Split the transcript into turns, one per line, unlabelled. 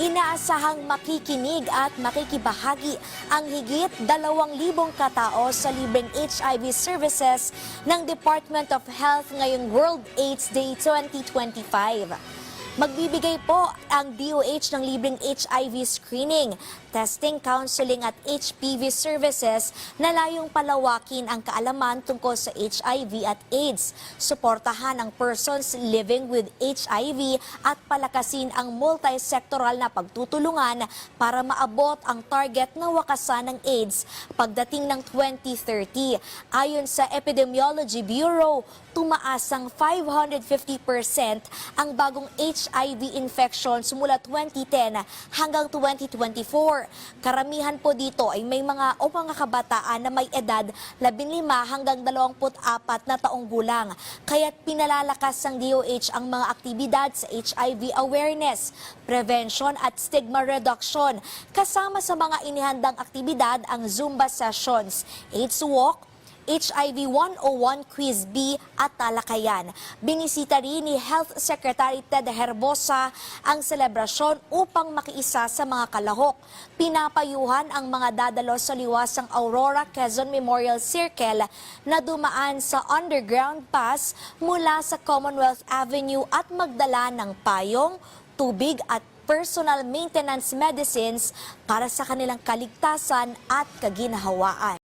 Inaasahang makikinig at makikibahagi ang higit 2,000 katao sa libreng HIV services ng Department of Health ngayong World AIDS Day 2025. Magbibigay po ang DOH ng libreng HIV screening, testing, counseling at HPV services na layong palawakin ang kaalaman tungkol sa HIV at AIDS, suportahan ang persons living with HIV at palakasin ang multi-sectoral na pagtutulungan para maabot ang target na wakasan ng AIDS pagdating ng 2030. Ayon sa Epidemiology Bureau, tumaas ang 550% ang bagong HIV infections mula 2010 hanggang 2024. Karamihan po dito ay may mga kabataan na may edad 15 hanggang 24 na taong gulang. Kaya't pinalalakas ng DOH ang mga aktibidad sa HIV awareness, prevention at stigma reduction. Kasama sa mga inihandang aktibidad ang Zumba sessions, AIDS walk, HIV 101 Quiz B at talakayan. Binisita rin ni Health Secretary Ted Herbosa ang selebrasyon upang makiisa sa mga kalahok. Pinapayuhan ang mga dadalo sa liwasang Aurora Quezon Memorial Circle na dumaan sa underground pass mula sa Commonwealth Avenue at magdala ng payong, tubig at personal maintenance medicines para sa kanilang kaligtasan at kaginhawaan.